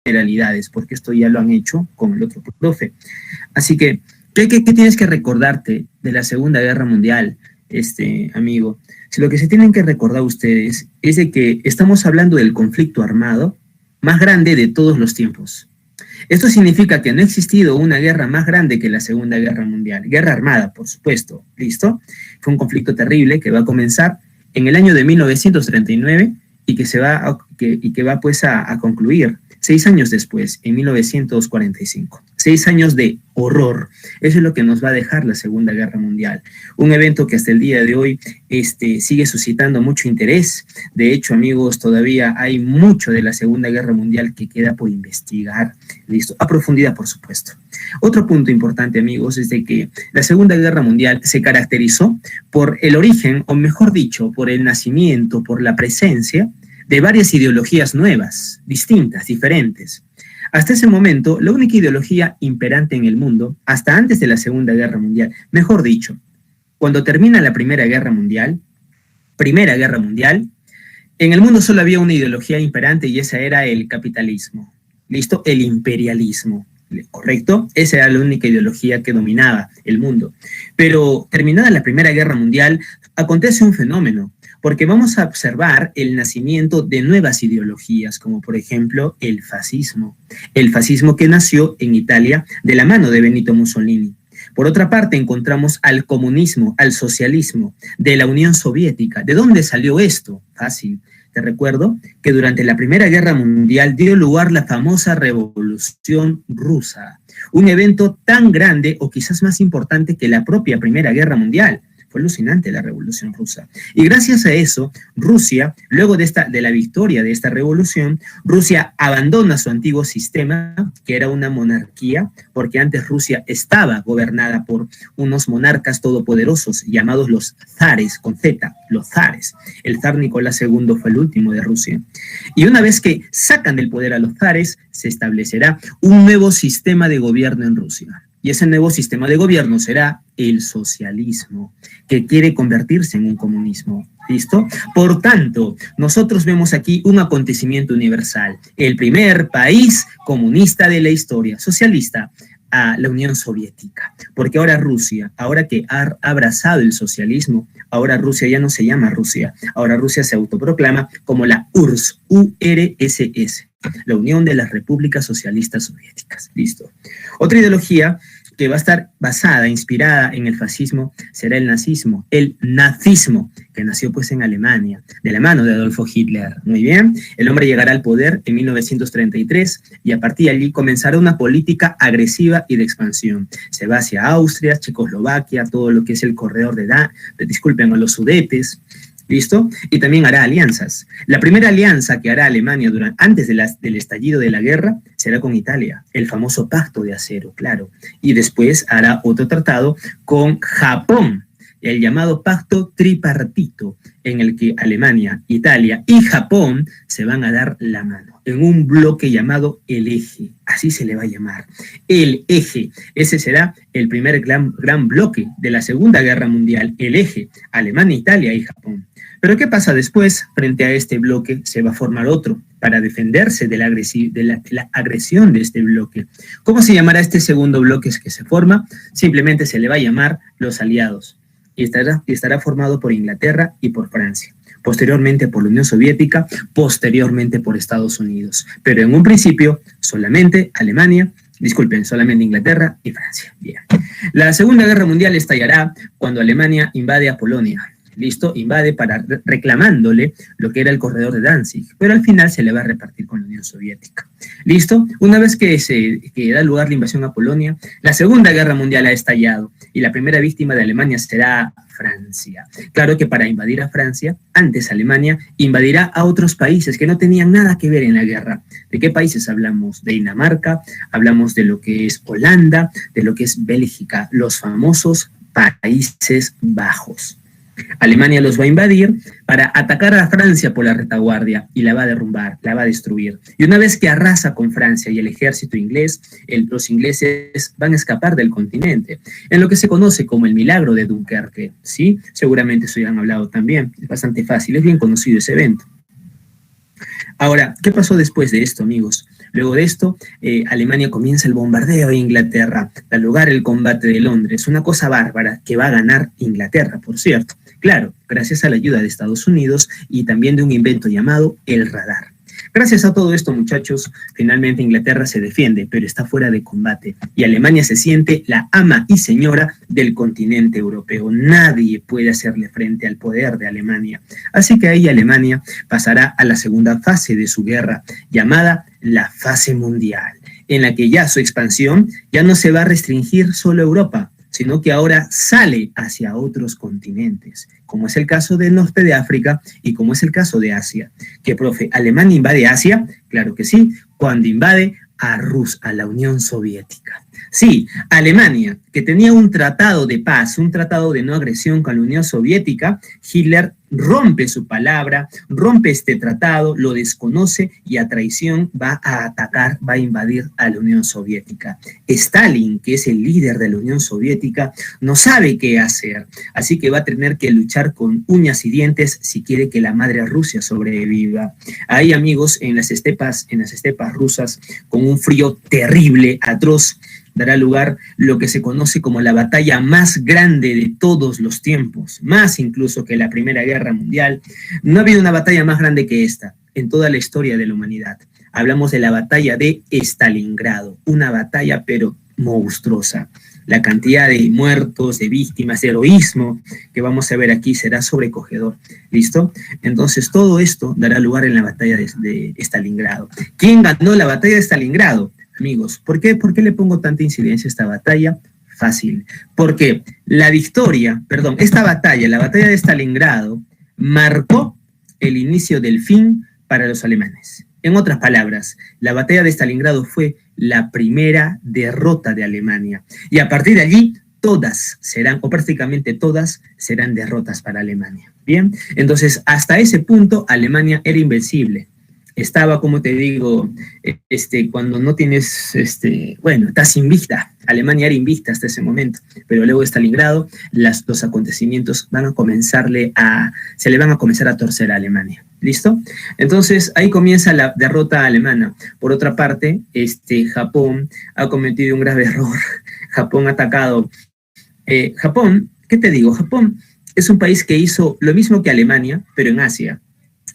generalidades, porque esto ya lo han hecho con el otro profe. Así que, ¿qué tienes que recordarte de la Segunda Guerra Mundial, amigo? Si lo que se tienen que recordar ustedes es de que estamos hablando del conflicto armado más grande de todos los tiempos. Esto significa que no ha existido una guerra más grande que la Segunda Guerra Mundial. Guerra armada, por supuesto, ¿listo? Fue un conflicto terrible que va a comenzar en el año de 1939 y que va pues a concluir 6 años después, en 1945. 6 años de horror. Eso es lo que nos va a dejar la Segunda Guerra Mundial. Un evento que hasta el día de hoy sigue suscitando mucho interés. De hecho, amigos, todavía hay mucho de la Segunda Guerra Mundial que queda por investigar. ¿Listo? A profundidad, por supuesto. Otro punto importante, amigos, es de que la Segunda Guerra Mundial se caracterizó por el origen, o mejor dicho, por el nacimiento, por la presencia de varias ideologías nuevas, distintas, diferentes. Hasta ese momento, la única ideología imperante en el mundo, hasta antes de la Segunda Guerra Mundial, mejor dicho, cuando termina la Primera Guerra Mundial, en el mundo solo había una ideología imperante y esa era el capitalismo. ¿Listo? El imperialismo. ¿Correcto? Esa era la única ideología que dominaba el mundo. Pero terminada la Primera Guerra Mundial, acontece un fenómeno, porque vamos a observar el nacimiento de nuevas ideologías, como por ejemplo el fascismo que nació en Italia de la mano de Benito Mussolini. Por otra parte, encontramos al comunismo, al socialismo de la Unión Soviética. ¿De dónde salió esto? Fácil. Te recuerdo que durante la Primera Guerra Mundial dio lugar la famosa Revolución Rusa, un evento tan grande o quizás más importante que la propia Primera Guerra Mundial. Fue alucinante la Revolución Rusa. Y gracias a eso, Rusia, luego de la victoria de esta revolución, Rusia abandona su antiguo sistema, que era una monarquía, porque antes Rusia estaba gobernada por unos monarcas todopoderosos llamados los zares, con Z, los zares. El zar Nicolás II fue el último de Rusia. Y una vez que sacan del poder a los zares, se establecerá un nuevo sistema de gobierno en Rusia. Y ese nuevo sistema de gobierno será el socialismo, que quiere convertirse en un comunismo. ¿Listo? Por tanto, nosotros vemos aquí un acontecimiento universal. El primer país comunista de la historia, socialista, a la Unión Soviética. Porque ahora Rusia, ahora que ha abrazado el socialismo, ahora Rusia ya no se llama Rusia. Ahora Rusia se autoproclama como la URSS, URSS, la Unión de las Repúblicas Socialistas Soviéticas. ¿Listo? Otra ideología que va a estar basada, inspirada en el fascismo, será el nazismo, que nació pues en Alemania, de la mano de Adolfo Hitler. Muy bien, el hombre llegará al poder en 1933 y a partir de allí comenzará una política agresiva y de expansión. Se va hacia Austria, Checoslovaquia, todo lo que es el corredor a los Sudetes. ¿Listo? Y también hará alianzas. La primera alianza que hará Alemania antes del estallido de la guerra será con Italia, el famoso Pacto de Acero, claro. Y después hará otro tratado con Japón, el llamado Pacto Tripartito, en el que Alemania, Italia y Japón se van a dar la mano en un bloque llamado el Eje, así se le va a llamar, el Eje. Ese será el primer gran bloque de la Segunda Guerra Mundial, el Eje, Alemania, Italia y Japón. Pero ¿qué pasa después? Frente a este bloque se va a formar otro para defenderse de la agresión de este bloque. ¿Cómo se llamará este segundo bloque que se forma? Simplemente se le va a llamar los aliados y estará formado por Inglaterra y por Francia. Posteriormente por la Unión Soviética, posteriormente por Estados Unidos. Pero en un principio solamente solamente Inglaterra y Francia. Bien. La Segunda Guerra Mundial estallará cuando Alemania invade a Polonia. ¿Listo? Invade reclamándole lo que era el corredor de Danzig, pero al final se le va a repartir con la Unión Soviética. ¿Listo? Una vez que da lugar la invasión a Polonia, la Segunda Guerra Mundial ha estallado y la primera víctima de Alemania será Francia. Claro que para invadir a Francia, antes Alemania invadirá a otros países que no tenían nada que ver en la guerra. ¿De qué países hablamos? De Dinamarca, hablamos de lo que es Holanda, de lo que es Bélgica, los famosos Países Bajos. Alemania los va a invadir para atacar a Francia por la retaguardia y la va a derrumbar, la va a destruir. Y una vez que arrasa con Francia y el ejército inglés, los ingleses van a escapar del continente, en lo que se conoce como el milagro de Dunkerque, ¿sí? Seguramente eso ya han hablado también, es bastante fácil, es bien conocido ese evento. Ahora, ¿qué pasó después de esto, amigos? Luego de esto, Alemania comienza el bombardeo de Inglaterra, da lugar el combate de Londres, una cosa bárbara que va a ganar Inglaterra, por cierto. Claro, gracias a la ayuda de Estados Unidos y también de un invento llamado el radar. Gracias a todo esto, muchachos, finalmente Inglaterra se defiende, pero está fuera de combate y Alemania se siente la ama y señora del continente europeo. Nadie puede hacerle frente al poder de Alemania. Así que ahí Alemania pasará a la segunda fase de su guerra, llamada la fase mundial, en la que ya su expansión ya no se va a restringir solo a Europa, sino que ahora sale hacia otros continentes, como es el caso del norte de África y como es el caso de Asia. ¿Qué, profe? ¿Alemania invade Asia? Claro que sí, cuando invade a la Unión Soviética. Sí, Alemania, que tenía un tratado de paz, un tratado de no agresión con la Unión Soviética, Hitler rompe su palabra, rompe este tratado, lo desconoce y a traición va a atacar, va a invadir a la Unión Soviética. Stalin, que es el líder de la Unión Soviética, no sabe qué hacer, así que va a tener que luchar con uñas y dientes si quiere que la madre Rusia sobreviva. Ahí, amigos, en las estepas rusas, con un frío terrible, atroz, dará lugar lo que se conoce como la batalla más grande de todos los tiempos, más incluso que la Primera Guerra Mundial. No ha habido una batalla más grande que esta en toda la historia de la humanidad. Hablamos de la batalla de Stalingrado, una batalla pero monstruosa. La cantidad de muertos, de víctimas, de heroísmo que vamos a ver aquí será sobrecogedor. ¿Listo? Entonces todo esto dará lugar en la batalla de Stalingrado. ¿Quién ganó la batalla de Stalingrado? Amigos, ¿por qué le pongo tanta incidencia a esta batalla? Fácil. Porque esta batalla, la batalla de Stalingrado, marcó el inicio del fin para los alemanes. En otras palabras, la batalla de Stalingrado fue la primera derrota de Alemania. Y a partir de allí, todas serán, o prácticamente todas, serán derrotas para Alemania. Bien, entonces hasta ese punto Alemania era invencible. Estaba, como te digo, cuando no tienes, estás invicta. Alemania era invicta hasta ese momento, pero luego de Stalingrado, los acontecimientos se le van a comenzar a torcer a Alemania. ¿Listo? Entonces, ahí comienza la derrota alemana. Por otra parte, Japón ha cometido un grave error. Japón ha atacado. Japón, ¿qué te digo? Japón es un país que hizo lo mismo que Alemania, pero en Asia.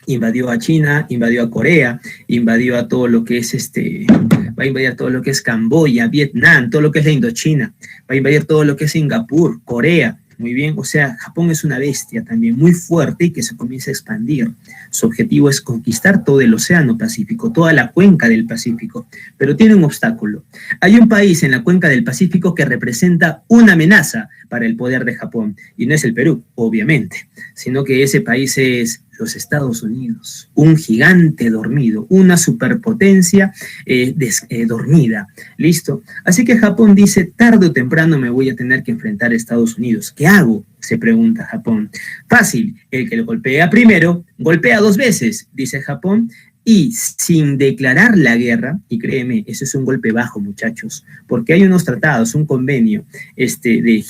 Invadió a China, invadió a Corea, invadió a todo lo que es va a invadir todo lo que es Camboya, Vietnam, todo lo que es la Indochina, va a invadir todo lo que es Singapur, Corea. Muy bien, o sea, Japón es una bestia también muy fuerte y que se comienza a expandir. Su objetivo es conquistar todo el Océano Pacífico, toda la cuenca del Pacífico, pero tiene un obstáculo. Hay un país en la cuenca del Pacífico que representa una amenaza para el poder de Japón, y no es el Perú, obviamente, sino que ese país es los Estados Unidos, un gigante dormido, una superpotencia dormida. ¿Listo? Así que Japón dice, tarde o temprano me voy a tener que enfrentar a Estados Unidos. ¿Qué hago? Se pregunta Japón. Fácil, el que lo golpea primero, golpea 2 veces, dice Japón, y sin declarar la guerra, y créeme, ese es un golpe bajo, muchachos, porque hay unos tratados, un convenio de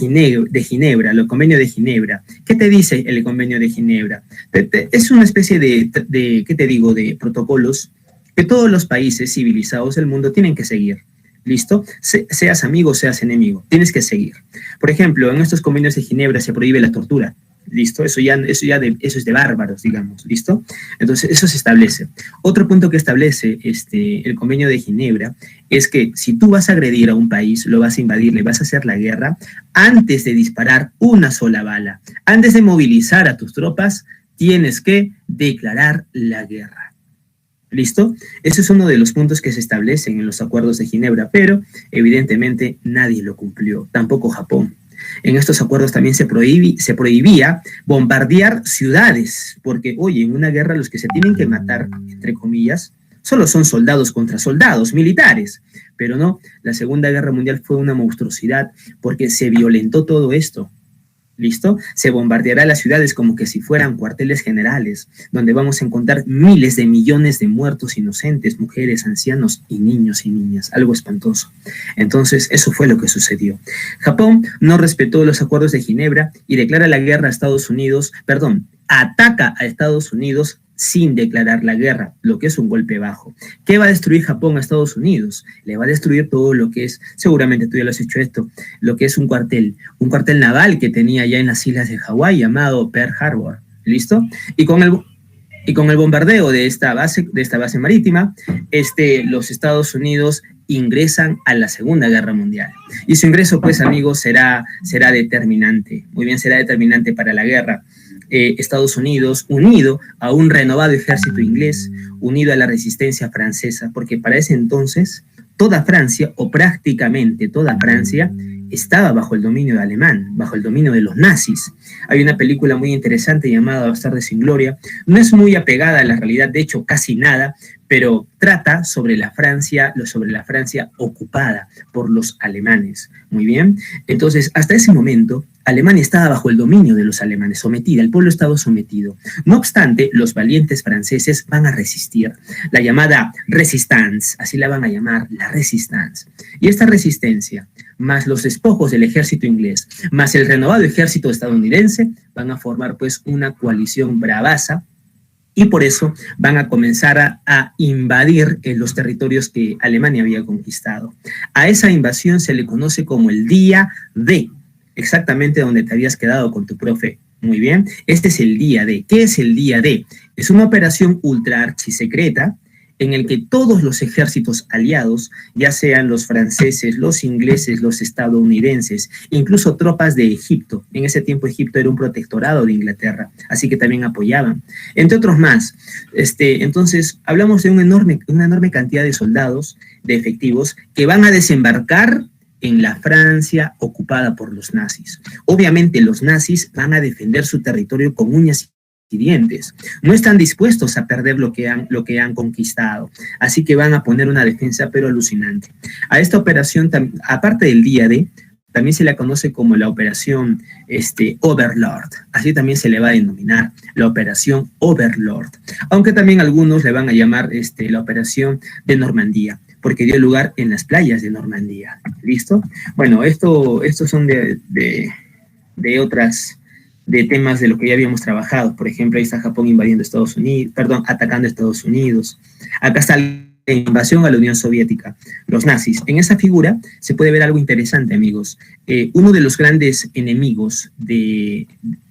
Ginebra, el convenio de Ginebra. ¿Qué te dice el convenio de Ginebra? Es una especie ¿qué te digo?, de protocolos que todos los países civilizados del mundo tienen que seguir. ¿Listo? Seas amigo, seas enemigo, tienes que seguir. Por ejemplo, en estos convenios de Ginebra se prohíbe la tortura. ¿Listo? Eso es de bárbaros, digamos. ¿Listo? Entonces, eso se establece. Otro punto que establece el convenio de Ginebra es que si tú vas a agredir a un país, lo vas a invadir, le vas a hacer la guerra, antes de disparar una sola bala, antes de movilizar a tus tropas, tienes que declarar la guerra. ¿Listo? Ese es uno de los puntos que se establecen en los acuerdos de Ginebra, pero evidentemente nadie lo cumplió, tampoco Japón. En estos acuerdos también se prohibía bombardear ciudades, porque, oye, en una guerra los que se tienen que matar, entre comillas, solo son soldados contra soldados, militares. Pero no, la Segunda Guerra Mundial fue una monstruosidad porque se violentó todo esto. ¿Listo? Se bombardeará las ciudades como que si fueran cuarteles generales, donde vamos a encontrar miles de millones de muertos inocentes, mujeres, ancianos y niños y niñas. Algo espantoso. Entonces, eso fue lo que sucedió. Japón no respetó los acuerdos de Ginebra y declara la guerra a Estados Unidos, ataca a Estados Unidos sin declarar la guerra, lo que es un golpe bajo. ¿Qué va a destruir Japón a Estados Unidos? Le va a destruir todo lo que es, seguramente tú ya lo has hecho esto, lo que es un cuartel naval que tenía ya en las islas de Hawái llamado Pearl Harbor. ¿Listo? Y con el bombardeo de esta base marítima, los Estados Unidos ingresan a la Segunda Guerra Mundial. Y su ingreso, pues, amigos, será determinante. Muy bien, será determinante para la guerra. Estados Unidos, unido a un renovado ejército inglés, unido a la resistencia francesa, porque para ese entonces toda Francia, o prácticamente toda Francia, estaba bajo el dominio alemán, bajo el dominio de los nazis. Hay una película muy interesante llamada Bastardos sin Gloria. No es muy apegada a la realidad, de hecho casi nada, pero trata sobre la Francia ocupada por los alemanes. Muy bien. Entonces, hasta ese momento, Alemania estaba bajo el dominio de los alemanes, sometida, el pueblo estaba sometido. No obstante, los valientes franceses van a resistir, la llamada resistance, así la van a llamar, la resistance. Y esta resistencia, más los despojos del ejército inglés, más el renovado ejército estadounidense, van a formar pues una coalición bravaza, y por eso van a comenzar a invadir los territorios que Alemania había conquistado. A esa invasión se le conoce como el Día D, exactamente donde te habías quedado con tu profe. Muy bien, este es el Día D. ¿Qué es el Día D? Es una operación ultra archisecreta en el que todos los ejércitos aliados, ya sean los franceses, los ingleses, los estadounidenses, incluso tropas de Egipto, en ese tiempo Egipto era un protectorado de Inglaterra, así que también apoyaban, entre otros más. Entonces, hablamos de una enorme cantidad de soldados, de efectivos, que van a desembarcar en la Francia ocupada por los nazis. Obviamente los nazis van a defender su territorio con uñas y dientes. No están dispuestos a perder lo que han conquistado. Así que van a poner una defensa pero alucinante. A esta operación, aparte del Día D, también se la conoce como la operación Overlord. Así también se le va a denominar la operación Overlord. Aunque también algunos le van a llamar la operación de Normandía, porque dio lugar en las playas de Normandía. ¿Listo? Bueno, estos son de otras de temas de lo que ya habíamos trabajado. Por ejemplo, ahí está Japón invadiendo Estados Unidos, atacando a Estados Unidos. Acá está la invasión a la Unión Soviética, los nazis. En esa figura se puede ver algo interesante, amigos. Uno de los grandes enemigos,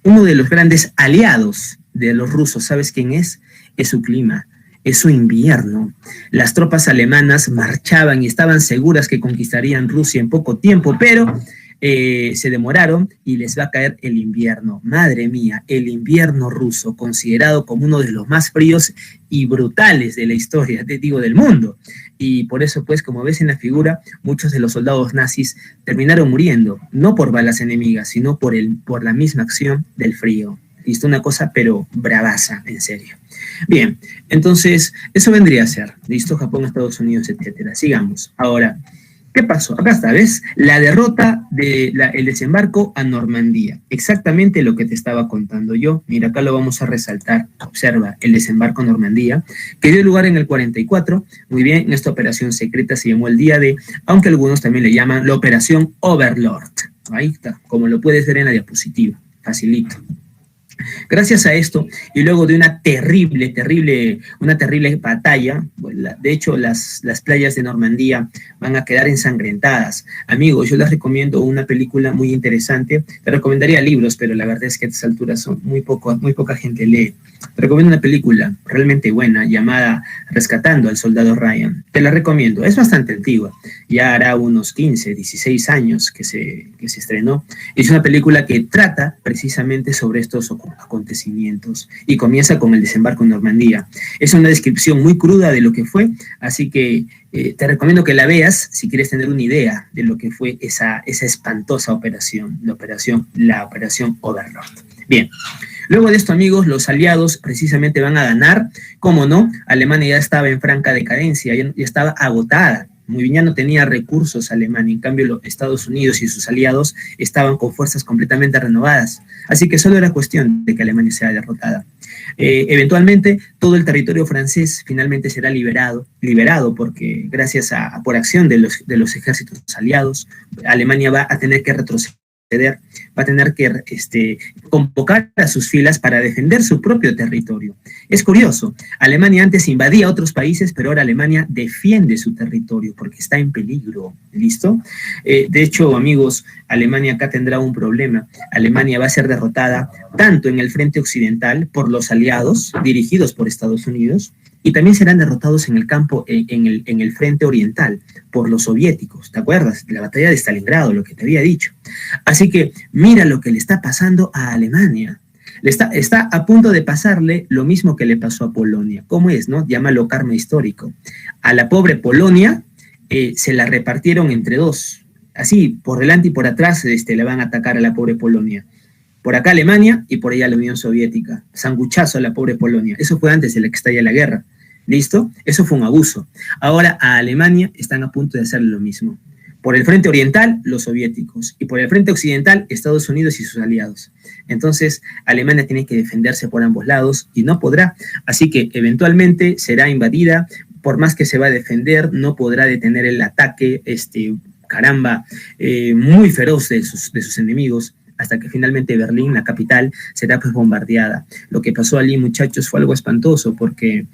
uno de los grandes aliados de los rusos, ¿sabes quién es? Es su clima. Es su invierno. Las tropas alemanas marchaban y estaban seguras que conquistarían Rusia en poco tiempo, pero se demoraron y les va a caer el invierno. Madre mía, el invierno ruso, considerado como uno de los más fríos y brutales de la historia, del mundo. Y por eso, pues, como ves en la figura, muchos de los soldados nazis terminaron muriendo, no por balas enemigas, sino por la misma acción del frío. Listo, una cosa, pero bravaza, en serio. Bien, entonces, eso vendría a ser, listo, Japón, Estados Unidos, etcétera. Sigamos. Ahora, ¿qué pasó? Acá está, ¿ves? La derrota el desembarco a Normandía. Exactamente lo que te estaba contando yo. Mira, acá lo vamos a resaltar. Observa, el desembarco a Normandía, que dio lugar en el 44. Muy bien, esta operación secreta se llamó el Día D, aunque algunos también le llaman la operación Overlord. Ahí está, como lo puedes ver en la diapositiva. Facilito. Gracias a esto, y luego de una terrible batalla, de hecho las playas de Normandía van a quedar ensangrentadas. Amigos, yo les recomiendo una película muy interesante. Te recomendaría libros, pero la verdad es que a estas alturas muy poca gente lee. Te recomiendo una película realmente buena llamada Rescatando al Soldado Ryan. Te la recomiendo, es bastante antigua, ya hará unos 15, 16 años que se estrenó. Es una película que trata precisamente sobre estos acontecimientos y comienza con el desembarco en Normandía. Es una descripción muy cruda de lo que fue, así que te recomiendo que la veas si quieres tener una idea de lo que fue esa espantosa operación, la operación Overlord. Bien, luego de esto, amigos, los aliados precisamente van a ganar. ¿Cómo no? Alemania ya estaba en franca decadencia, ya estaba agotada. Muy bien, ya no tenía recursos Alemania, en cambio los Estados Unidos y sus aliados estaban con fuerzas completamente renovadas, así que solo era cuestión de que Alemania sea derrotada. Eventualmente todo el territorio francés finalmente será liberado porque por acción de los ejércitos aliados, Alemania va a tener que retroceder va a tener que convocar a sus filas para defender su propio territorio. Es curioso, Alemania antes invadía otros países, pero ahora Alemania defiende su territorio porque está en peligro, ¿listo? De hecho, amigos, Alemania acá tendrá un problema. Alemania va a ser derrotada tanto en el frente occidental por los aliados dirigidos por Estados Unidos, y también serán derrotados en el campo, en el frente oriental, por los soviéticos. ¿Te acuerdas? La batalla de Stalingrado, lo que te había dicho. Así que mira lo que le está pasando a Alemania. Está a punto de pasarle lo mismo que le pasó a Polonia. ¿Cómo es, no? Llámalo karma histórico. A la pobre Polonia se la repartieron entre dos. Así, por delante y por atrás le van a atacar a la pobre Polonia. Por acá Alemania y por allá la Unión Soviética. Sanguchazo a la pobre Polonia. Eso fue antes de la que estalla la guerra. ¿Listo? Eso fue un abuso. Ahora a Alemania están a punto de hacer lo mismo. Por el frente oriental, los soviéticos. Y por el frente occidental, Estados Unidos y sus aliados. Entonces, Alemania tiene que defenderse por ambos lados y no podrá. Así que eventualmente será invadida. Por más que se va a defender, no podrá detener el ataque, muy feroz de sus enemigos, hasta que finalmente Berlín, la capital, será pues bombardeada. Lo que pasó allí, muchachos, fue algo espantoso, porque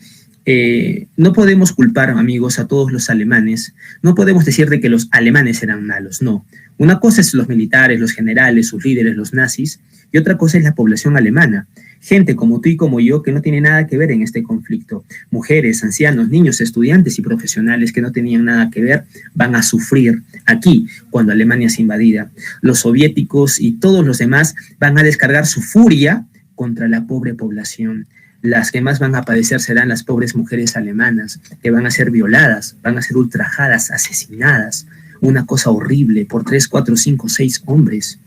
no podemos culpar, amigos, a todos los alemanes. No podemos decir de que los alemanes eran malos, no. Una cosa es los militares, los generales, sus líderes, los nazis, y otra cosa es la población alemana. Gente como tú y como yo que no tiene nada que ver en este conflicto. Mujeres, ancianos, niños, estudiantes y profesionales que no tenían nada que ver van a sufrir aquí cuando Alemania es invadida. Los soviéticos y todos los demás van a descargar su furia contra la pobre población. Las que más van a padecer serán las pobres mujeres alemanas, que van a ser violadas, van a ser ultrajadas, asesinadas. Una cosa horrible por 3, 4, 5, 6 hombres.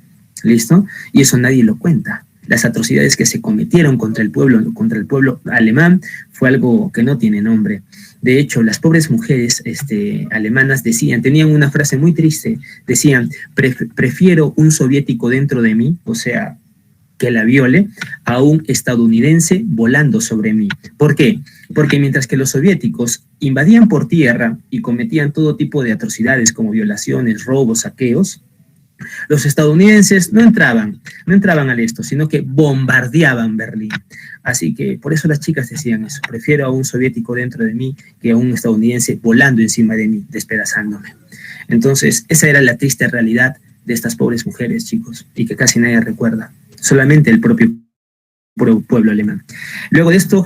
¿Listo? Y eso nadie lo cuenta. Las atrocidades que se cometieron contra el pueblo alemán fue algo que no tiene nombre. De hecho, las pobres mujeres alemanas tenían una frase muy triste, decían, prefiero un soviético dentro de mí, o sea, que la viole, a un estadounidense volando sobre mí. ¿Por qué? Porque mientras que los soviéticos invadían por tierra y cometían todo tipo de atrocidades como violaciones, robos, saqueos, los estadounidenses no entraban al esto, sino que bombardeaban Berlín. Así que por eso las chicas decían eso, prefiero a un soviético dentro de mí que a un estadounidense volando encima de mí, despedazándome. Entonces, esa era la triste realidad de estas pobres mujeres, chicos, y que casi nadie recuerda, solamente el propio pueblo alemán. Luego de esto,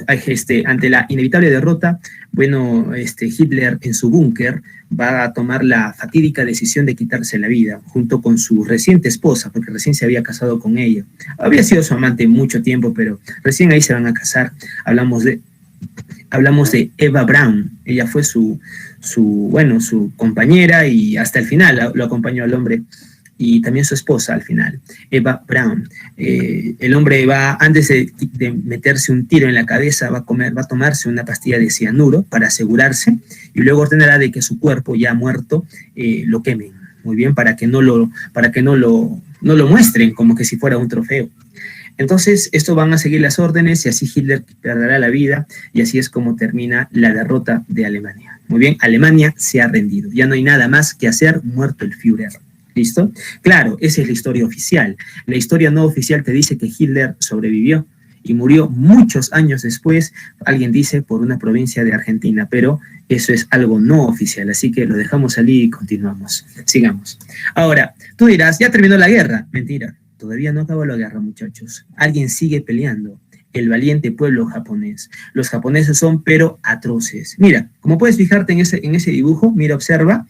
ante la inevitable derrota, Hitler en su búnker va a tomar la fatídica decisión de quitarse la vida, junto con su reciente esposa, porque recién se había casado con ella. Había sido su amante mucho tiempo, pero recién ahí se van a casar. Hablamos de Eva Braun. Ella fue su compañera y hasta el final lo acompañó al hombre. Y también su esposa al final, Eva Braun. El hombre antes de meterse un tiro en la cabeza, va a tomarse una pastilla de cianuro para asegurarse, y luego ordenará de que su cuerpo ya muerto lo quemen, muy bien, para que no lo muestren como que si fuera un trofeo. Entonces, esto van a seguir las órdenes y así Hitler perderá la vida, y así es como termina la derrota de Alemania. Muy bien, Alemania se ha rendido, ya no hay nada más que hacer, muerto el Führer. ¿Listo? Claro, esa es la historia oficial. La historia no oficial te dice que Hitler sobrevivió y murió muchos años después, alguien dice, por una provincia de Argentina, pero eso es algo no oficial, así que lo dejamos allí y continuamos. Sigamos. Ahora, tú dirás, ya terminó la guerra. Mentira, todavía no acabó la guerra, muchachos. Alguien sigue peleando. El valiente pueblo japonés. Los japoneses son pero atroces. Mira, como puedes fijarte en ese dibujo, mira, observa,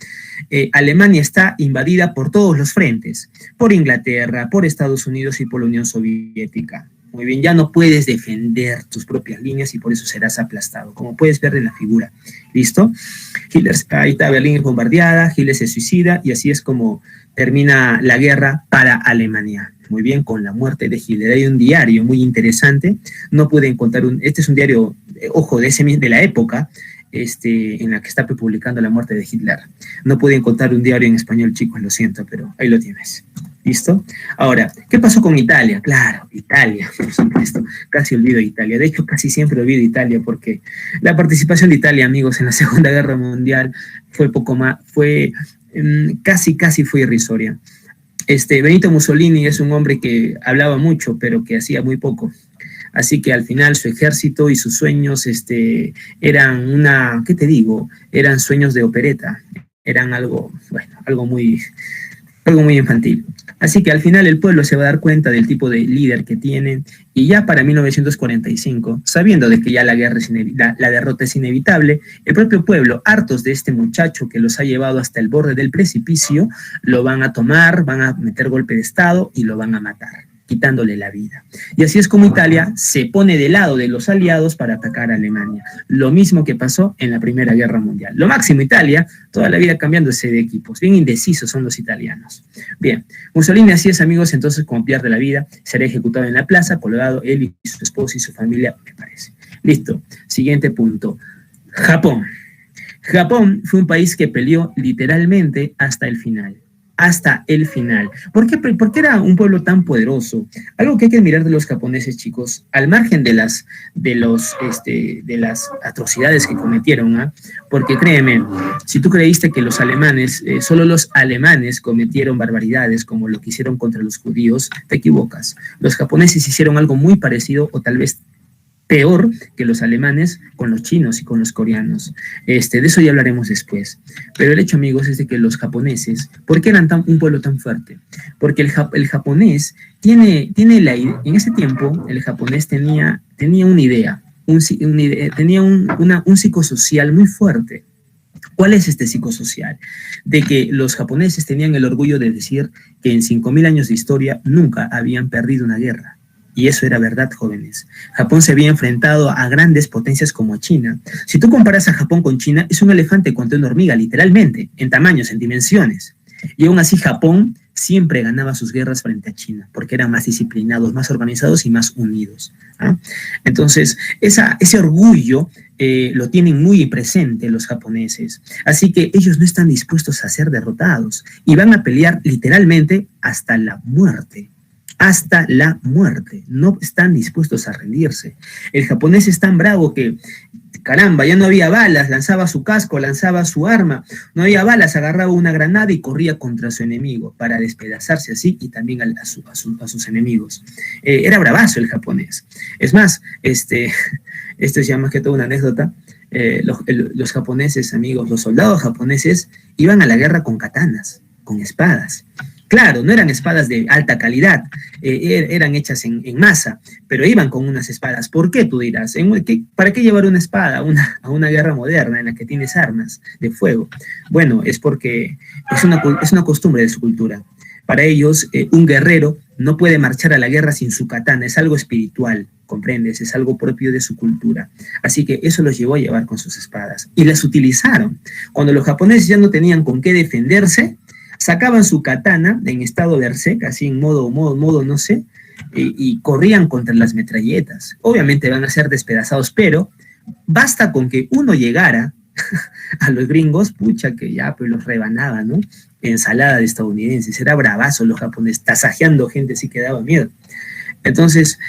Alemania está invadida por todos los frentes, por Inglaterra, por Estados Unidos y por la Unión Soviética. Muy bien, ya no puedes defender tus propias líneas y por eso serás aplastado, como puedes ver en la figura. ¿Listo? Ahí está, Berlín es bombardeada, Hitler se suicida y así es como termina la guerra para Alemania. Muy bien, con la muerte de Hitler. Hay un diario muy interesante, no pude encontrar este es un diario, ojo, de la época, en la que está publicando la muerte de Hitler. No pude encontrar un diario en español, chicos, lo siento, pero ahí lo tienes. ¿Listo? Ahora, ¿qué pasó con Italia? Claro, Italia, por supuesto, casi olvido Italia. De hecho, casi siempre olvido Italia porque la participación de Italia, amigos, en la Segunda Guerra Mundial fue casi fue irrisoria. Benito Mussolini es un hombre que hablaba mucho, pero que hacía muy poco. Así que al final su ejército y sus sueños eran ¿qué te digo? Eran sueños de opereta, eran algo, bueno, algo muy infantil. Así que al final el pueblo se va a dar cuenta del tipo de líder que tienen y ya para 1945, sabiendo de que ya la guerra la derrota es inevitable, el propio pueblo, hartos de este muchacho que los ha llevado hasta el borde del precipicio, lo van a tomar, van a meter golpe de estado y lo van a matar, quitándole la vida. Y así es como Italia se pone del lado de los aliados para atacar a Alemania. Lo mismo que pasó en la Primera Guerra Mundial. Lo máximo Italia, toda la vida cambiándose de equipos. Bien indecisos son los italianos. Bien, Mussolini así es, amigos, entonces como pierde la vida, será ejecutado en la plaza, colgado él y su esposa y su familia, me parece. Listo, siguiente punto. Japón. Japón fue un país que peleó literalmente hasta el final. Hasta el final. ¿Por qué era un pueblo tan poderoso? Algo que hay que admirar de los japoneses, chicos, al margen de las atrocidades que cometieron, ¿eh? Porque créeme, si tú creíste que los alemanes, solo los alemanes cometieron barbaridades como lo que hicieron contra los judíos, te equivocas. Los japoneses hicieron algo muy parecido o tal vez peor que los alemanes con los chinos y con los coreanos. De eso ya hablaremos después. Pero el hecho, amigos, es de que los japoneses, ¿por qué eran un pueblo tan fuerte? Porque el japonés tiene en ese tiempo, el japonés tenía una idea, tenía un psicosocial muy fuerte. ¿Cuál es este psicosocial? De que los japoneses tenían el orgullo de decir que en 5.000 años de historia nunca habían perdido una guerra. Y eso era verdad, jóvenes. Japón se había enfrentado a grandes potencias como China. Si tú comparas a Japón con China, es un elefante contra una hormiga, literalmente, en tamaños, en dimensiones. Y aún así Japón siempre ganaba sus guerras frente a China, porque eran más disciplinados, más organizados y más unidos. ¿Ah? Entonces, ese orgullo lo tienen muy presente los japoneses. Así que ellos no están dispuestos a ser derrotados y van a pelear literalmente hasta la muerte. Hasta la muerte, no están dispuestos a rendirse. El japonés es tan bravo que, caramba, ya no había balas, lanzaba su casco, lanzaba su arma, no había balas, agarraba una granada y corría contra su enemigo para despedazarse así y también a sus enemigos. Era bravazo el japonés. Es más, esto es ya más que todo una anécdota. Los japoneses, amigos, los soldados japoneses iban a la guerra con katanas, con espadas. Claro, no eran espadas de alta calidad, eran hechas en masa, pero iban con unas espadas. ¿Por qué, tú dirás? ¿Para qué llevar una espada a una guerra moderna en la que tienes armas de fuego? Bueno, es porque es una costumbre de su cultura. Para ellos, un guerrero no puede marchar a la guerra sin su katana, es algo espiritual, ¿comprendes? Es algo propio de su cultura. Así que eso los llevó a llevar con sus espadas. Y las utilizaron. Cuando los japoneses ya no tenían con qué defenderse, sacaban su katana en estado berserk, así en modo no sé, y corrían contra las metralletas. Obviamente van a ser despedazados, pero basta con que uno llegara a los gringos, pucha, que ya pues los rebanaba, ¿no? Ensalada de estadounidenses, era bravazo los japoneses, tasajeando gente, así que daba miedo. Entonces,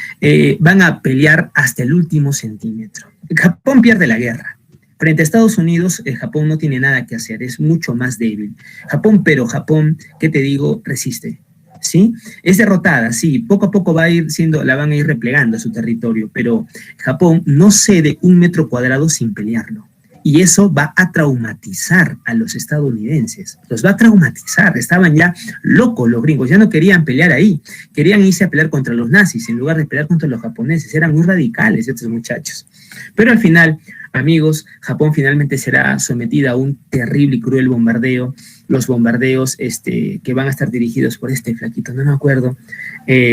van a pelear hasta el último centímetro. Japón pierde la guerra. Frente a Estados Unidos, Japón no tiene nada que hacer, es mucho más débil. Japón, ¿qué te digo? Resiste, ¿sí? Es derrotada, sí, poco a poco la van a ir replegando a su territorio, pero Japón no cede 1 metro cuadrado sin pelearlo. Y eso va a traumatizar a los estadounidenses, los va a traumatizar, estaban ya locos los gringos, ya no querían pelear ahí, querían irse a pelear contra los nazis en lugar de pelear contra los japoneses, eran muy radicales estos muchachos. Pero al final, amigos, Japón finalmente será sometida a un terrible y cruel bombardeo, los bombardeos que van a estar dirigidos por este flaquito, no me acuerdo,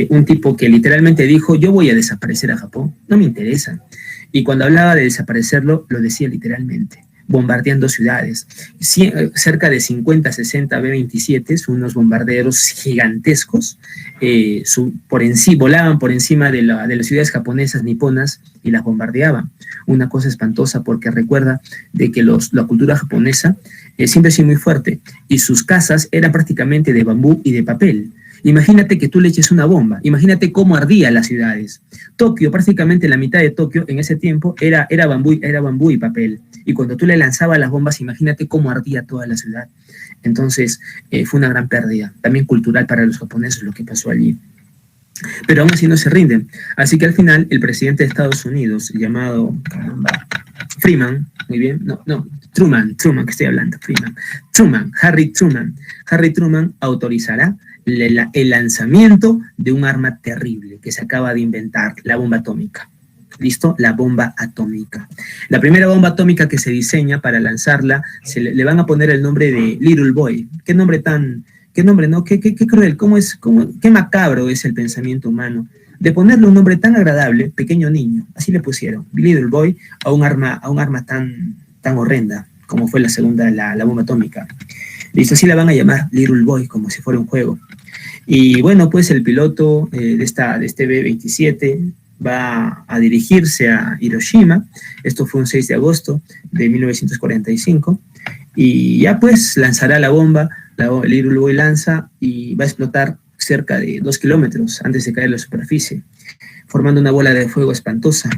un tipo que literalmente dijo, yo voy a desaparecer a Japón, no me interesa. Y cuando hablaba de desaparecerlo, lo decía literalmente, bombardeando ciudades. Cerca de 50, 60 B-27, son unos bombarderos gigantescos, volaban por encima de las ciudades japonesas, niponas, y las bombardeaban. Una cosa espantosa, porque recuerda de que la cultura japonesa siempre ha sido muy fuerte, y sus casas eran prácticamente de bambú y de papel. Imagínate que tú le eches una bomba, imagínate cómo ardían las ciudades. Tokio, prácticamente la mitad de Tokio en ese tiempo era bambú y papel. Y cuando tú le lanzabas las bombas, imagínate cómo ardía toda la ciudad. Entonces, fue una gran pérdida, también cultural para los japoneses lo que pasó allí. Pero aún así no se rinden. Así que al final, el presidente de Estados Unidos, llamado, caramba, Freeman, muy bien, Truman, que estoy hablando, Harry Truman autorizará el lanzamiento de un arma terrible que se acaba de inventar, la bomba atómica. ¿Listo? La bomba atómica. La primera bomba atómica que se diseña para lanzarla, le van a poner el nombre de Little Boy. ¿Qué nombre tan, qué nombre, no? Qué cruel, qué macabro es el pensamiento humano de ponerle un nombre tan agradable, pequeño niño, así le pusieron, Little Boy, a un arma tan horrenda como fue la bomba atómica. Listo, así la van a llamar Little Boy, como si fuera un juego. Y bueno, pues el piloto de este B-27 va a dirigirse a Hiroshima. Esto fue un 6 de agosto de 1945. Y ya pues lanzará la bomba, el Little Boy lanza y va a explotar cerca de 2 kilómetros antes de caer a la superficie, formando una bola de fuego espantosa.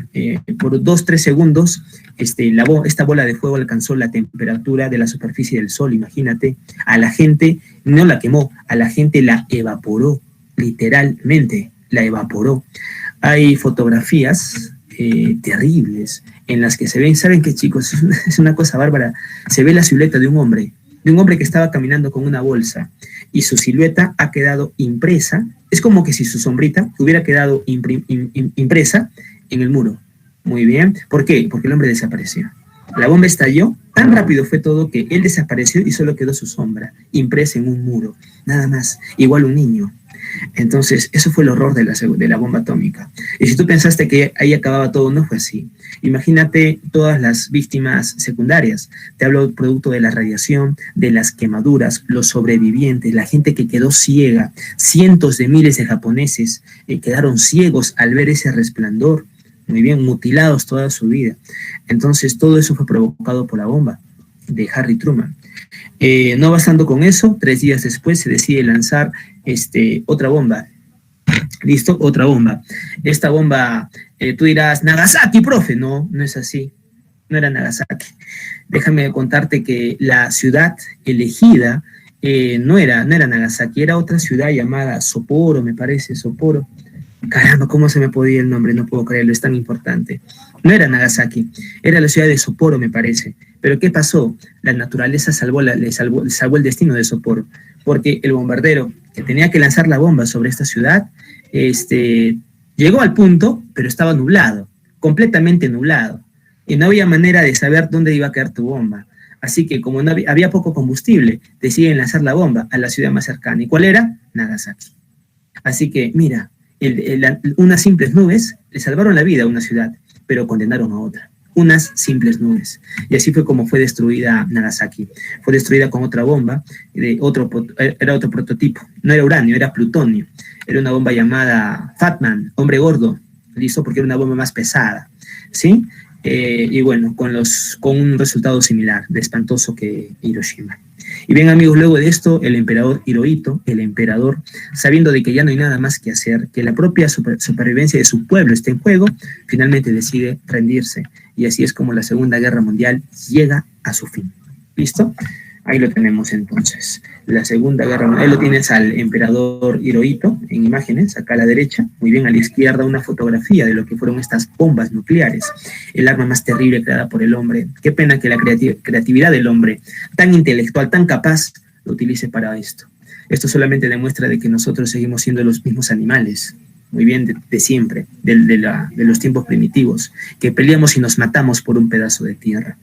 Por 2-3 segundos, esta bola de fuego alcanzó la temperatura de la superficie del Sol. Imagínate, a la gente no la quemó, a la gente la evaporó, literalmente la evaporó. Hay fotografías terribles en las que se ven, ¿saben qué, chicos? Es una cosa bárbara. Se ve la silueta de un hombre que estaba caminando con una bolsa y su silueta ha quedado impresa. Es como que si su sombrita hubiera quedado impresa en el muro. Muy bien. ¿Por qué? Porque el hombre desapareció. La bomba estalló, tan rápido fue todo que él desapareció y solo quedó su sombra, impresa en un muro. Nada más, igual un niño. Entonces, eso fue el horror de la bomba atómica. Y si tú pensaste que ahí acababa todo, no fue así. Imagínate todas las víctimas secundarias. Te hablo producto de la radiación, de las quemaduras, los sobrevivientes, la gente que quedó ciega. Cientos de miles de japoneses quedaron ciegos al ver ese resplandor. Muy bien, mutilados toda su vida. Entonces, todo eso fue provocado por la bomba de Harry Truman. No bastando con eso, 3 días después se decide lanzar otra bomba. ¿Listo? Otra bomba. Esta bomba, tú dirás, Nagasaki, profe. No, no es así. No era Nagasaki. Déjame contarte que la ciudad elegida no era Nagasaki, era otra ciudad llamada Sapporo, me parece, Sapporo. Caramba, ¿cómo se me podía el nombre? No puedo creerlo, es tan importante. No era Nagasaki, era la ciudad de Sapporo, me parece. Pero ¿qué pasó? La naturaleza le salvó el destino de Sapporo, porque el bombardero que tenía que lanzar la bomba sobre esta ciudad, llegó al punto, pero estaba nublado, completamente nublado, y no había manera de saber dónde iba a caer tu bomba. Así que como había poco combustible, deciden lanzar la bomba a la ciudad más cercana. ¿Y cuál era? Nagasaki. Así que, mira, unas simples nubes le salvaron la vida a una ciudad, pero condenaron a otra. Unas simples nubes. Y así fue como fue destruida Nagasaki. Fue destruida con otra bomba, era otro prototipo. No era uranio, era plutonio. Era una bomba llamada Fatman, hombre gordo, listo, porque era una bomba más pesada, ¿sí? Y bueno, con un resultado similar, de espantoso que Hiroshima. Y bien, amigos, luego de esto, el emperador Hirohito, sabiendo de que ya no hay nada más que hacer, que la propia supervivencia de su pueblo está en juego, finalmente decide rendirse. Y así es como la Segunda Guerra Mundial llega a su fin. ¿Listo? Ahí lo tenemos entonces. La Segunda Guerra Mundial. Ahí lo tienes al emperador Hirohito en imágenes, acá a la derecha. Muy bien, a la izquierda una fotografía de lo que fueron estas bombas nucleares. El arma más terrible creada por el hombre. Qué pena que la creatividad del hombre, tan intelectual, tan capaz, lo utilice para esto. Esto solamente demuestra de que nosotros seguimos siendo los mismos animales. Muy bien, de siempre, de los tiempos primitivos, que peleamos y nos matamos por un pedazo de tierra.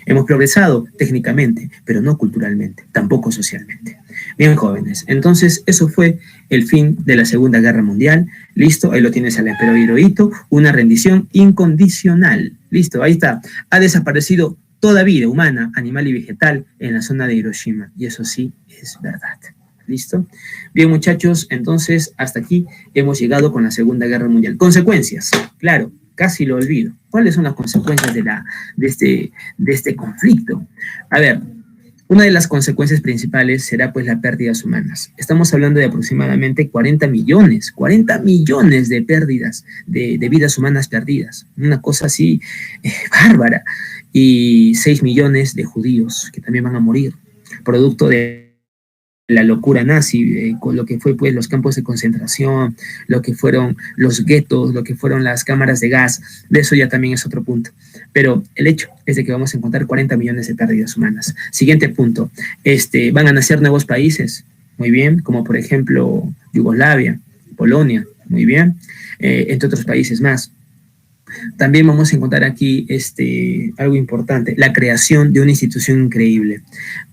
Hemos progresado técnicamente, pero no culturalmente, tampoco socialmente. Bien, jóvenes, entonces eso fue el fin de la Segunda Guerra Mundial. Listo, ahí lo tienes al emperador Hirohito, una rendición incondicional. Listo, ahí está. Ha desaparecido toda vida humana, animal y vegetal en la zona de Hiroshima, y eso sí es verdad. ¿Listo? Bien, muchachos, entonces hasta aquí hemos llegado con la Segunda Guerra Mundial. Consecuencias, claro, casi lo olvido. ¿Cuáles son las consecuencias de este conflicto? A ver, Una de las consecuencias principales será pues las pérdidas humanas. Estamos hablando de aproximadamente 40 millones de pérdidas, de vidas humanas perdidas. Una cosa así bárbara. Y 6 millones de judíos que también van a morir, producto de la locura nazi, con lo que fue pues los campos de concentración, lo que fueron los guetos, lo que fueron las cámaras de gas. De eso ya también es otro punto. Pero el hecho es de que vamos a encontrar 40 millones de pérdidas humanas. Siguiente punto, van a nacer nuevos países, muy bien, como por ejemplo Yugoslavia, Polonia, muy bien, entre otros países más. También vamos a encontrar aquí algo importante, la creación de una institución increíble.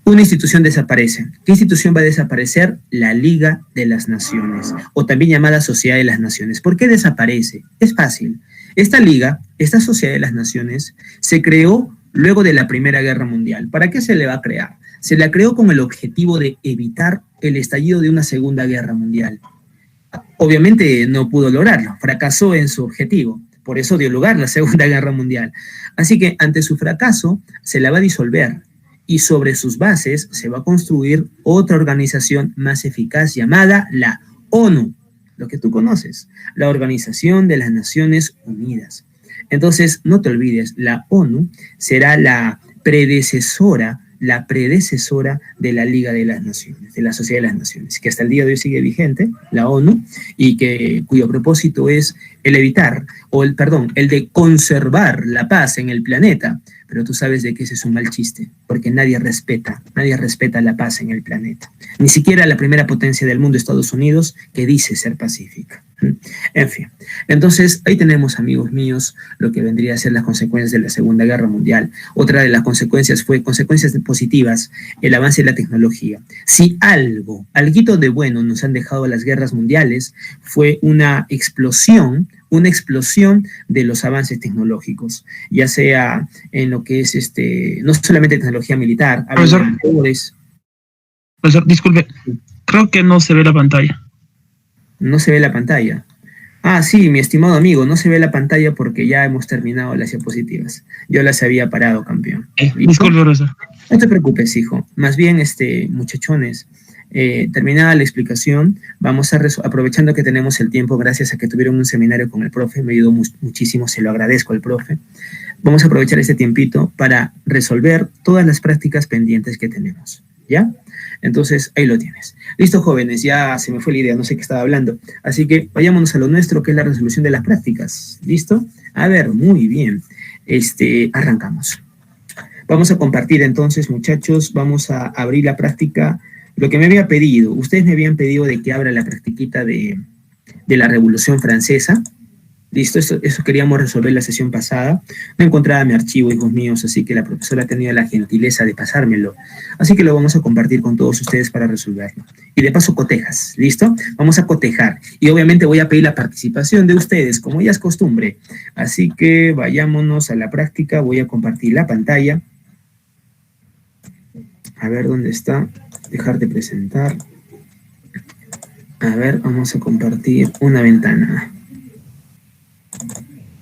Una institución desaparece. ¿Qué institución va a desaparecer? La Liga de las Naciones, o también llamada Sociedad de las Naciones. ¿Por qué desaparece? Es fácil. Esta liga, esta Sociedad de las Naciones, se creó luego de la Primera Guerra Mundial. ¿Para qué se le va a crear? Se la creó con el objetivo de evitar el estallido de una Segunda Guerra Mundial. Obviamente no pudo lograrlo, fracasó en su objetivo. Por eso dio lugar la Segunda Guerra Mundial. Así que ante su fracaso se la va a disolver y sobre sus bases se va a construir otra organización más eficaz llamada la ONU, lo que tú conoces, la Organización de las Naciones Unidas. Entonces, no te olvides, la ONU será la predecesora de la Liga de las Naciones, de la Sociedad de las Naciones, que hasta el día de hoy sigue vigente, la ONU, y cuyo propósito es el de conservar la paz en el planeta. Pero tú sabes de que ese es un mal chiste, porque nadie respeta la paz en el planeta. Ni siquiera la primera potencia del mundo, Estados Unidos, que dice ser pacífica. En fin, entonces ahí tenemos, amigos míos, lo que vendría a ser las consecuencias de la Segunda Guerra Mundial. Otra de las consecuencias fue consecuencias positivas, el avance de la tecnología. Si alguito de bueno nos han dejado las guerras mundiales, fue una explosión de los avances tecnológicos, ya sea en lo que es no solamente tecnología militar. Profesor, disculpe, creo que no se ve la pantalla. No se ve la pantalla. Ah, sí, mi estimado amigo, no se ve la pantalla porque ya hemos terminado las diapositivas. Yo las había parado, campeón. Disculpe, profesor. No te preocupes, hijo. Más bien, muchachones, terminada la explicación, vamos aprovechando que tenemos el tiempo, gracias a que tuvieron un seminario con el profe, me ayudó muchísimo, se lo agradezco al profe. Vamos a aprovechar este tiempito para resolver todas las prácticas pendientes que tenemos, ¿ya? Entonces, ahí lo tienes. Listo, jóvenes, ya se me fue la idea, no sé qué estaba hablando. Así que vayámonos a lo nuestro, que es la resolución de las prácticas. ¿Listo? A ver, muy bien. Arrancamos. Vamos a compartir entonces, muchachos, vamos a abrir la práctica. Lo que me había pedido, ustedes me habían pedido de que abra la practiquita de la Revolución Francesa. Listo, eso queríamos resolver la sesión pasada. No encontraba mi archivo, hijos míos, así que la profesora ha tenido la gentileza de pasármelo. Así que lo vamos a compartir con todos ustedes para resolverlo. Y de paso cotejas, ¿listo? Vamos a cotejar. Y obviamente voy a pedir la participación de ustedes, como ya es costumbre. Así que vayámonos a la práctica. Voy a compartir la pantalla. A ver dónde está. Dejar de presentar. A ver, vamos a compartir una ventana.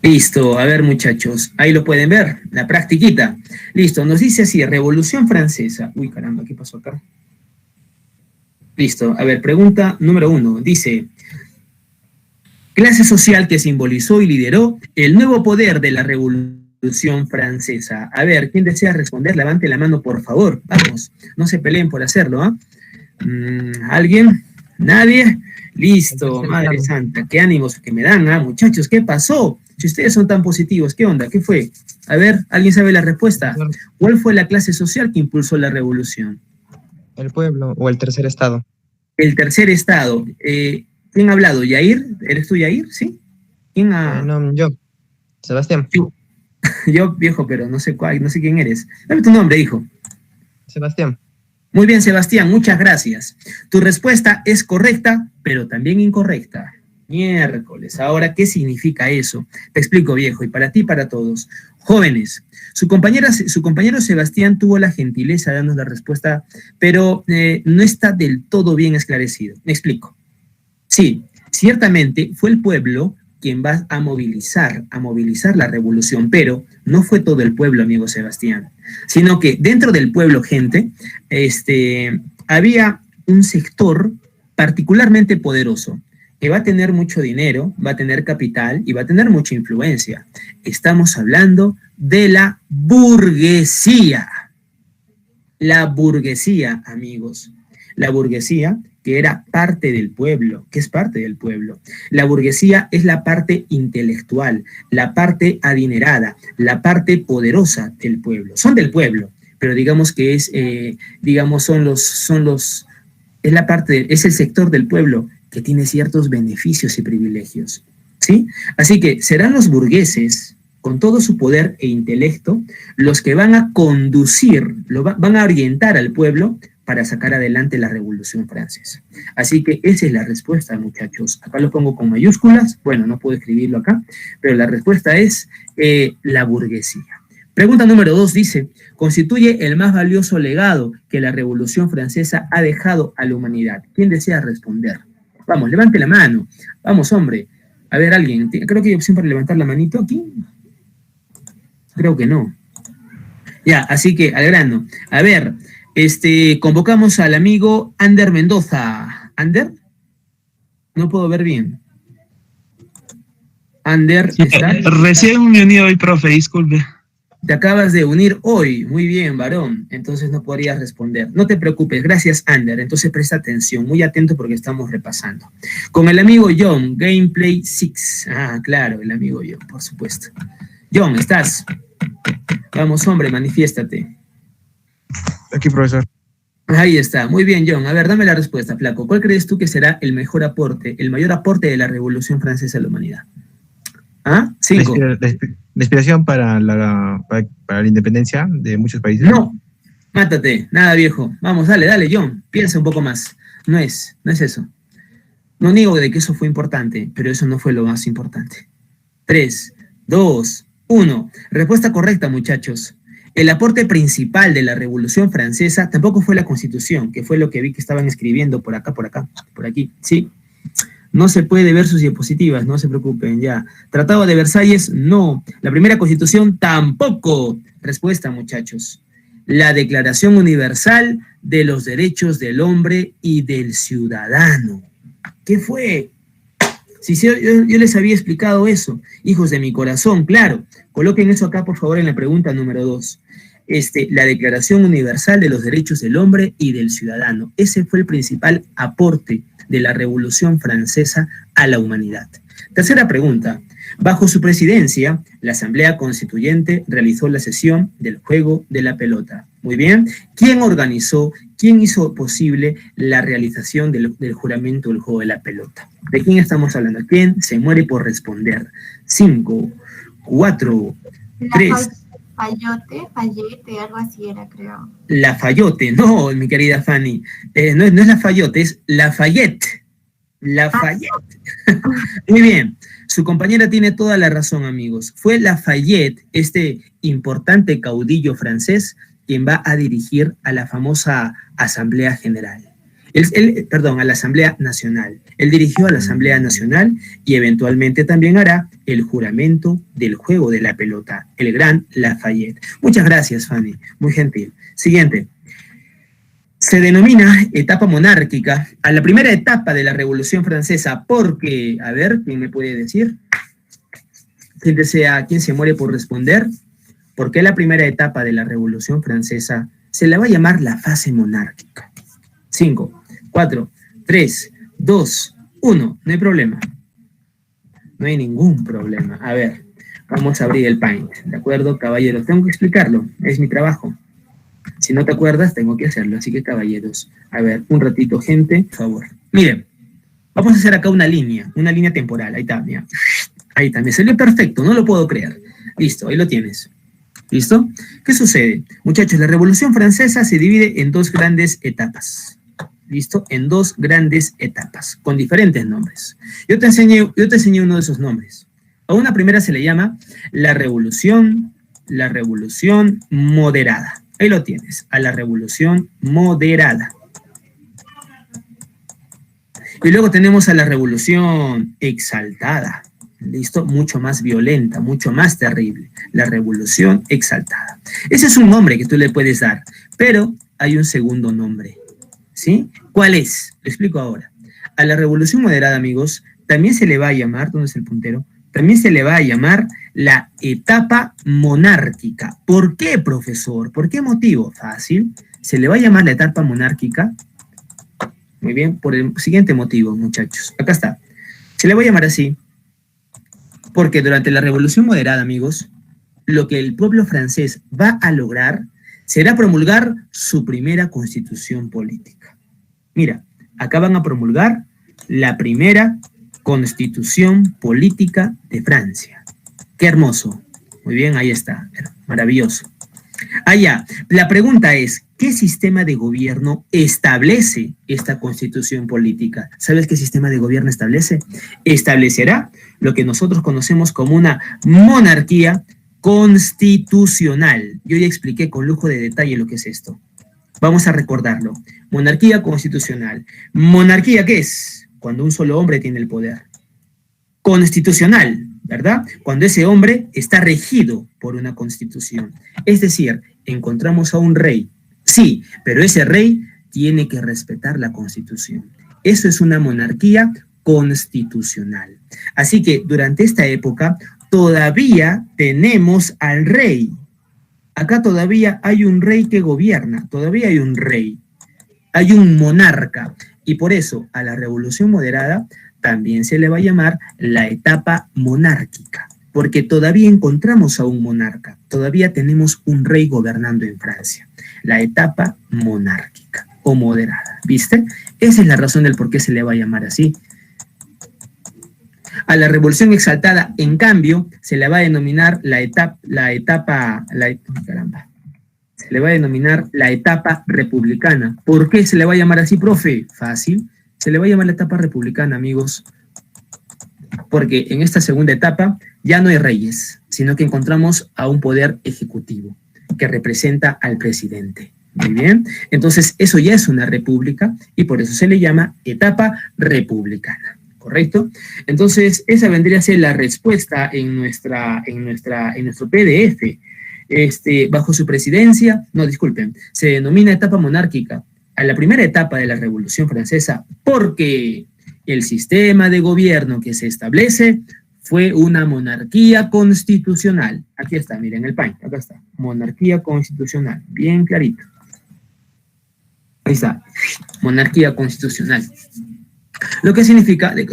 Listo, a ver muchachos, ahí lo pueden ver, la practiquita. Listo, nos dice así, Revolución Francesa. Uy, caramba, ¿qué pasó acá? Listo, a ver, pregunta número 1. Dice, clase social que simbolizó y lideró el nuevo poder de la Revolución Francesa. A ver, ¿quién desea responder? Levante la mano, por favor. Vamos, no se peleen por hacerlo, ¿ah? ¿Alguien? ¿Nadie? Listo, Madre Santa, qué ánimos que me dan, muchachos, ¿qué pasó? Si ustedes son tan positivos, ¿qué onda? ¿Qué fue? A ver, ¿alguien sabe la respuesta? ¿Cuál fue la clase social que impulsó la revolución? El pueblo o el tercer estado. El tercer estado. ¿Quién ha hablado? ¿Yair? ¿Eres tú, Yair? ¿Sí? ¿Quién ha...? No, yo. Sebastián. Yo, viejo, pero no sé quién eres. Dame tu nombre, hijo. Sebastián. Muy bien, Sebastián, muchas gracias. Tu respuesta es correcta, pero también incorrecta. Miércoles, ahora, ¿qué significa eso? Te explico, viejo, y para ti y para todos. Jóvenes, su compañero Sebastián tuvo la gentileza de darnos la respuesta, pero no está del todo bien esclarecido. Me explico. Sí, ciertamente fue el pueblo quien va a movilizar la revolución, pero no fue todo el pueblo, amigo Sebastián, sino que dentro del pueblo, gente, había un sector particularmente poderoso, que va a tener mucho dinero, va a tener capital y va a tener mucha influencia. Estamos hablando de la burguesía. La burguesía, amigos. La burguesía que era parte del pueblo, que es parte del pueblo. La burguesía es la parte intelectual, la parte adinerada, la parte poderosa del pueblo. Son del pueblo, pero digamos que es, es la parte, es el sector del pueblo que tiene ciertos beneficios y privilegios, ¿sí? Así que serán los burgueses, con todo su poder e intelecto, los que van a conducir, van a orientar al pueblo para sacar adelante la Revolución Francesa. Así que esa es la respuesta, muchachos. Acá lo pongo con mayúsculas, bueno, no puedo escribirlo acá, pero la respuesta es la burguesía. Pregunta número 2 dice, constituye el más valioso legado que la Revolución Francesa ha dejado a la humanidad. ¿Quién desea responder? Vamos, levante la mano. Vamos, hombre. A ver, alguien. Creo que hay opción para levantar la manito aquí. Creo que no. Ya, así que al grano. A ver, convocamos al amigo Ander Mendoza. ¿Ander? No puedo ver bien. Ander, ¿estás? Recién me uní hoy, profe, disculpe. Te acabas de unir hoy. Muy bien, varón. Entonces no podrías responder. No te preocupes. Gracias, Ander. Entonces presta atención. Muy atento porque estamos repasando. Con el amigo John, Gameplay 6. Ah, claro, el amigo John, por supuesto. John, ¿estás? Vamos, hombre, manifiéstate. Aquí, profesor. Ahí está. Muy bien, John. A ver, dame la respuesta, flaco. ¿Cuál crees tú que será el mejor aporte, el mayor aporte de la Revolución Francesa a la humanidad? ¿Ah? 5. La inspiración para la independencia de muchos países. No, mátate, nada viejo. Vamos, dale, John, piensa un poco más. No es eso. No niego de que eso fue importante, pero eso no fue lo más importante. 3, 2, 1. Respuesta correcta, muchachos. El aporte principal de la Revolución Francesa tampoco fue la Constitución, que fue lo que vi que estaban escribiendo por acá, por aquí, sí. No se puede ver sus diapositivas, no se preocupen, ya. Tratado de Versalles, no. La primera Constitución, tampoco. Respuesta, muchachos. La Declaración Universal de los Derechos del Hombre y del Ciudadano. ¿Qué fue? Si yo les había explicado eso, hijos de mi corazón, claro. Coloquen eso acá, por favor, en la pregunta número 2. La Declaración Universal de los Derechos del Hombre y del Ciudadano. Ese fue el principal aporte de la Revolución Francesa a la humanidad. Tercera pregunta. Bajo su presidencia, la Asamblea Constituyente realizó la sesión del juego de la pelota. Muy bien. ¿Quién organizó, quién hizo posible la realización del juramento del juego de la pelota? ¿De quién estamos hablando? ¿Quién se muere por responder? 5, 4, 3... Fayette, algo así era, creo. Lafayette, no, mi querida Fanny. No es Lafayette, es Lafayette. Lafayette. Muy bien. Su compañera tiene toda la razón, amigos. Fue Lafayette, este importante caudillo francés, quien va a dirigir a la famosa Asamblea General. A la Asamblea Nacional. Él dirigió a la Asamblea Nacional y eventualmente también hará el juramento del juego de la pelota, el gran Lafayette. Muchas gracias, Fanny, muy gentil. Siguiente. Se denomina etapa monárquica a la primera etapa de la Revolución Francesa porque, a ver, ¿quién me puede decir? ¿Quién se muere por responder? ¿Por qué la primera etapa de la Revolución Francesa se la va a llamar la fase monárquica? 5, 4, 3, 2, 1. No hay problema. No hay ningún problema. A ver, vamos a abrir el Paint. ¿De acuerdo, caballeros? Tengo que explicarlo. Es mi trabajo. Si no te acuerdas, tengo que hacerlo. Así que, caballeros, a ver, un ratito, gente, por favor. Miren, vamos a hacer acá una línea temporal. Ahí está, mira. Ahí está, me salió perfecto, no lo puedo creer. Listo, ahí lo tienes. ¿Listo? ¿Qué sucede? Muchachos, la Revolución Francesa se divide en dos grandes etapas. ¿Listo? En dos grandes etapas, con diferentes nombres. Yo te enseñé uno de esos nombres. A una primera se le llama la revolución moderada. Ahí lo tienes, a la revolución moderada. Y luego tenemos a la revolución exaltada. ¿Listo? Mucho más violenta, mucho más terrible. La revolución exaltada. Ese es un nombre que tú le puedes dar, pero hay un segundo nombre, ¿sí? ¿Cuál es? Lo explico ahora. A la revolución moderada, amigos, también se le va a llamar, ¿dónde es el puntero? También se le va a llamar la etapa monárquica. ¿Por qué, profesor? ¿Por qué motivo? Fácil. Se le va a llamar la etapa monárquica. Muy bien, por el siguiente motivo, muchachos. Acá está. Se le va a llamar así porque durante la Revolución Moderada, amigos, lo que el pueblo francés va a lograr será promulgar su primera constitución política. Mira, acá van a promulgar la primera constitución política de Francia. ¡Qué hermoso! Muy bien, ahí está. Maravilloso. Allá, la pregunta es, ¿qué sistema de gobierno establece esta constitución política? ¿Sabes qué sistema de gobierno establece? Establecerá lo que nosotros conocemos como una monarquía constitucional. Yo ya expliqué con lujo de detalle lo que es esto. Vamos a recordarlo. Monarquía constitucional. ¿Monarquía qué es? Cuando un solo hombre tiene el poder. Constitucional, ¿verdad? Cuando ese hombre está regido por una constitución. Es decir, encontramos a un rey. Sí, pero ese rey tiene que respetar la constitución. Eso es una monarquía constitucional. Así que durante esta época todavía tenemos al rey. Acá todavía hay un rey que gobierna, todavía hay un rey, hay un monarca. Y por eso a la Revolución Moderada también se le va a llamar la etapa monárquica, porque todavía encontramos a un monarca, todavía tenemos un rey gobernando en Francia. La etapa monárquica o moderada, ¿viste? Esa es la razón del por qué se le va a llamar así. A la revolución exaltada, en cambio, se le va a denominar se le va a denominar la etapa republicana. ¿Por qué se le va a llamar así, profe? Fácil. Se le va a llamar la etapa republicana, amigos, porque en esta segunda etapa ya no hay reyes, sino que encontramos a un poder ejecutivo que representa al presidente. Muy bien, entonces eso ya es una república y por eso se le llama etapa republicana, ¿correcto? Entonces esa vendría a ser la respuesta en nuestro PDF. Bajo su presidencia, no, disculpen, se denomina etapa monárquica a la primera etapa de la Revolución Francesa porque el sistema de gobierno que se establece fue una monarquía constitucional. Aquí está, miren el paint, acá está, monarquía constitucional, bien clarito. Ahí está, monarquía constitucional. Lo que significa de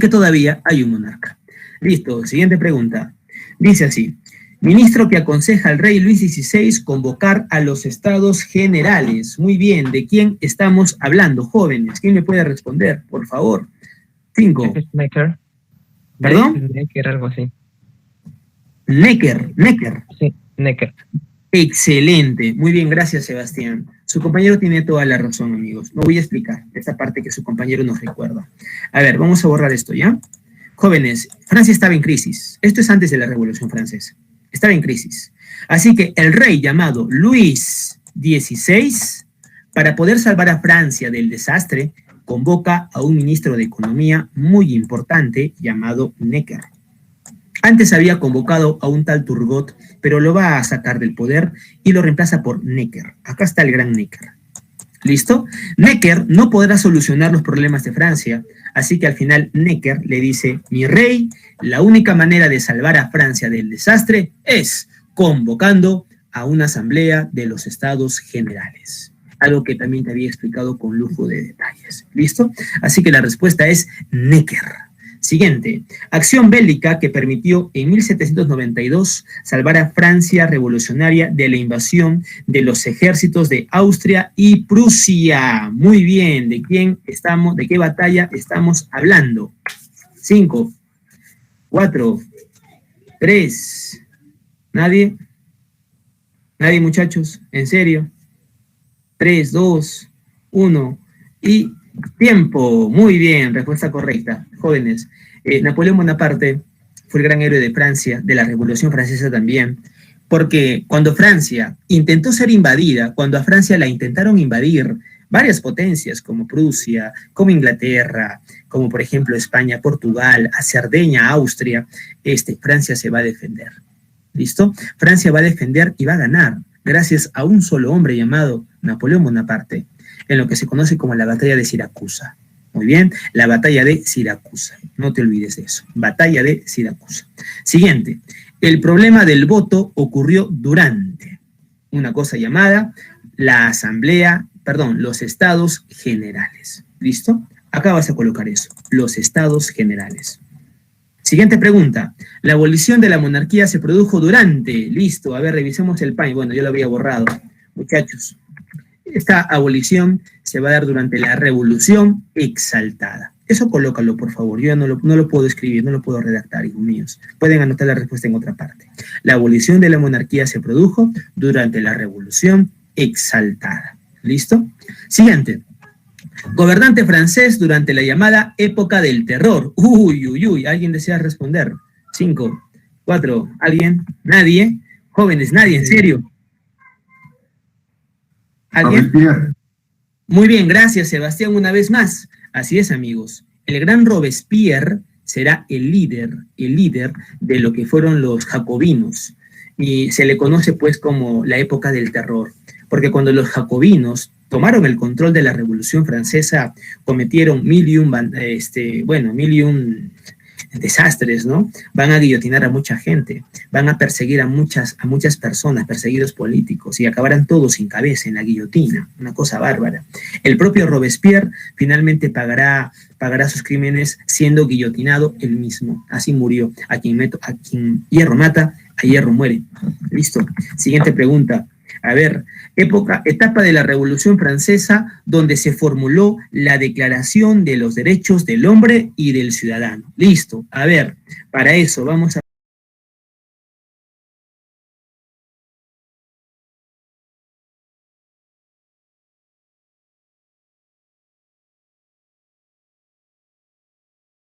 que todavía hay un monarca. Listo, siguiente pregunta. Dice así, ministro que aconseja al rey Luis XVI convocar a los estados generales. Muy bien, ¿de quién estamos hablando, jóvenes? ¿Quién me puede responder, por favor? 5. Necker. ¿Perdón? Necker, algo así. Necker. Sí, Necker. Excelente. Muy bien, gracias, Sebastián. Su compañero tiene toda la razón, amigos. No voy a explicar esta parte que su compañero nos recuerda. A ver, vamos a borrar esto, ¿ya? Jóvenes, Francia estaba en crisis. Esto es antes de la Revolución Francesa. Estaba en crisis. Así que el rey llamado Luis XVI, para poder salvar a Francia del desastre, convoca a un ministro de Economía muy importante llamado Necker. Antes había convocado a un tal Turgot, pero lo va a sacar del poder y lo reemplaza por Necker. Acá está el gran Necker. ¿Listo? Necker no podrá solucionar los problemas de Francia, así que al final Necker le dice, mi rey, la única manera de salvar a Francia del desastre es convocando a una asamblea de los estados generales. Algo que también te había explicado con lujo de detalles. ¿Listo? Así que la respuesta es Necker. Siguiente, acción bélica que permitió en 1792 salvar a Francia revolucionaria de la invasión de los ejércitos de Austria y Prusia. Muy bien, ¿de qué batalla estamos hablando? 5, 4, 3, ¿nadie? ¿Nadie, muchachos? ¿En serio? 3, 2, 1 y tiempo. Muy bien, respuesta correcta. Jóvenes, Napoleón Bonaparte fue el gran héroe de Francia, de la Revolución Francesa también, porque cuando Francia intentó ser invadida, cuando a Francia la intentaron invadir varias potencias como Prusia, como Inglaterra, como por ejemplo España, Portugal, a Cerdeña, Austria, Francia se va a defender. ¿Listo? Francia va a defender y va a ganar gracias a un solo hombre llamado Napoleón Bonaparte, en lo que se conoce como la batalla de Siracusa. Muy bien, la batalla de Siracusa. No te olvides de eso. Batalla de Siracusa. Siguiente. El problema del voto ocurrió durante una cosa llamada los Estados Generales. ¿Listo? Acá vas a colocar eso. Los Estados Generales. Siguiente pregunta. La abolición de la monarquía se produjo durante. Listo. A ver, revisemos el PAI. Bueno, yo lo había borrado. Muchachos. Esta abolición se va a dar durante la Revolución Exaltada. Eso colócalo, por favor. Yo ya no lo puedo escribir, no lo puedo redactar, hijos míos. Pueden anotar la respuesta en otra parte. La abolición de la monarquía se produjo durante la Revolución Exaltada. ¿Listo? Siguiente. Gobernante francés durante la llamada época del terror. Uy, uy, uy. ¿Alguien desea responder? 5, 4, ¿alguien? ¿Nadie? Jóvenes, nadie, en serio. ¿Alguien? Muy bien, gracias, Sebastián, una vez más. Así es, amigos. El gran Robespierre será el líder de lo que fueron los jacobinos. Y se le conoce, pues, como la época del terror. Porque cuando los jacobinos tomaron el control de la Revolución Francesa, cometieron mil y un desastres, ¿no? Van a guillotinar a mucha gente, van a perseguir a muchas personas, perseguidos políticos, y acabarán todos sin cabeza en la guillotina, una cosa bárbara. El propio Robespierre finalmente pagará sus crímenes siendo guillotinado él mismo. Así murió. A quien hierro mata, a hierro muere. Listo. Siguiente pregunta. A ver, etapa de la Revolución Francesa donde se formuló la Declaración de los Derechos del Hombre y del Ciudadano. Listo. A ver, para eso vamos a